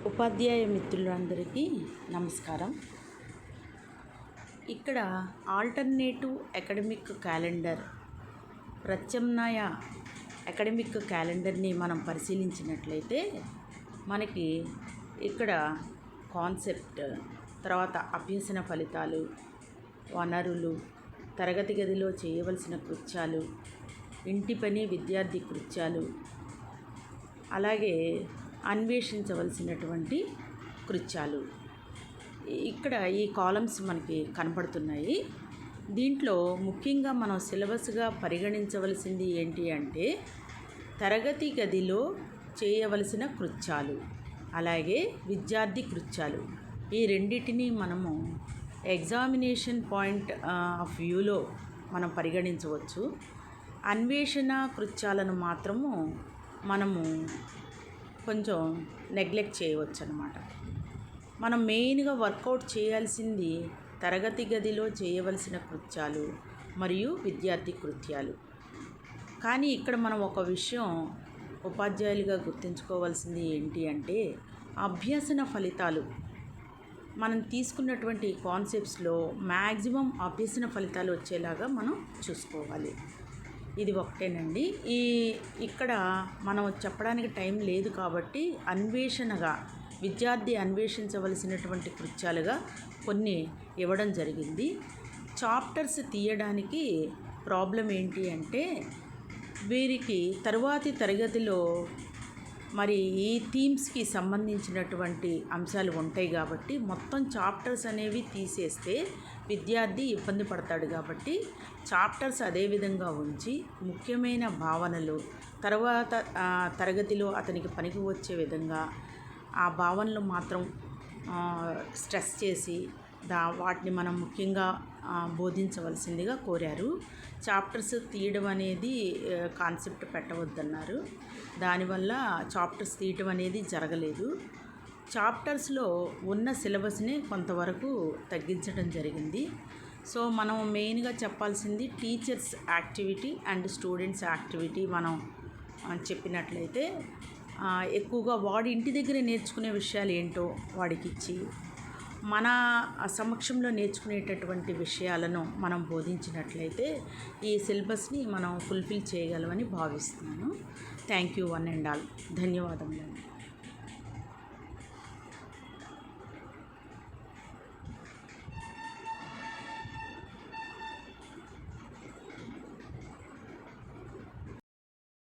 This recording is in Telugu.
ఉపాధ్యాయ మిత్రులందరికీ నమస్కారం. ఇక్కడ ఆల్టర్నేటివ్ అకాడమిక్ క్యాలెండర్, ప్రత్యామ్నాయ అకాడమిక్ క్యాలెండర్ని మనం పరిశీలించినట్లయితే మనకి ఇక్కడ కాన్సెప్ట్, తర్వాత అభ్యసన ఫలితాలు, వనరులు, తరగతి గదిలో చేయవలసిన కృత్యాలు, ఇంటి పని, విద్యార్థి కృత్యాలు, అలాగే అన్వేషించవలసినటువంటి కృత్యాలు ఇక్కడ ఈ కాలమ్స్ మనకి కనపడుతున్నాయి. దీంట్లో ముఖ్యంగా మనం సిలబస్గా పరిగణించవలసింది ఏంటి అంటే తరగతి గదిలో చేయవలసిన కృత్యాలు, అలాగే విద్యార్థి కృత్యాలు. ఈ రెండింటినీ మనము ఎగ్జామినేషన్ పాయింట్ ఆఫ్ వ్యూలో మనం పరిగణించవచ్చు. అన్వేషణ కృత్యాలను మాత్రము మనము కొంచెం నెగ్లెక్ట్ చేయవచ్చు అన్నమాట. మనం మెయిన్గా వర్కౌట్ చేయాల్సింది తరగతి గదిలో చేయవలసిన కృత్యాలు మరియు విద్యార్థి కృత్యాలు. కానీ ఇక్కడ మనం ఒక విషయం ఉపాధ్యాయులుగా గుర్తుంచుకోవాల్సింది ఏంటి అంటే అభ్యసన ఫలితాలు. మనం తీసుకున్నటువంటి కాన్సెప్ట్స్లో మ్యాక్సిమం అభ్యసన ఫలితాలు వచ్చేలాగా మనం చూసుకోవాలి. ఇది ఒకటేనండి. ఇక్కడ మనం చెప్పడానికి టైం లేదు కాబట్టి అన్వేషణగా విద్యార్థి అన్వేషించవలసినటువంటి కృత్యాలుగా కొన్ని ఇవ్వడం జరిగింది. చాప్టర్స్ తీయడానికి ప్రాబ్లం ఏంటి అంటే వీరికి తరువాతి తరగతిలో మరి ఈ థీమ్స్కి సంబంధించినటువంటి అంశాలు ఉంటాయి కాబట్టి మొత్తం చాప్టర్స్ అనేవి తీసేస్తే విద్యార్థి ఇబ్బంది పడతాడు. కాబట్టి చాప్టర్స్ అదే విధంగా ఉంచి ముఖ్యమైన భావనలు తర్వాత తరగతిలో అతనికి పనికి వచ్చే విధంగా ఆ భావనలు మాత్రం స్ట్రెస్ చేసి వాటిని మనం ముఖ్యంగా బోధించవలసిందిగా కోరారు. చాప్టర్స్ తీయడం అనేది కాన్సెప్ట్ పెట్టవద్దన్నారు. దానివల్ల చాప్టర్స్ తీయడం అనేది జరగలేదు. చాప్టర్స్లో ఉన్న సిలబస్ని కొంతవరకు తగ్గించడం జరిగింది. సో మనం మెయిన్గా చెప్పాల్సింది teachers activity and students activity మనం చెప్పినట్లయితే ఎక్కువగా వాడి ఇంటి దగ్గర నేర్చుకునే విషయాలు ఏంటో వాడికి ఇచ్చి మన సమక్షంలో నేర్చుకునేటటువంటి విషయాలను మనం బోధించినట్లయితే ఈ సిలబస్ని మనం ఫుల్ఫిల్ చేయగలమని భావిస్తున్నాను. Thank you one and all. ధన్యవాదములు.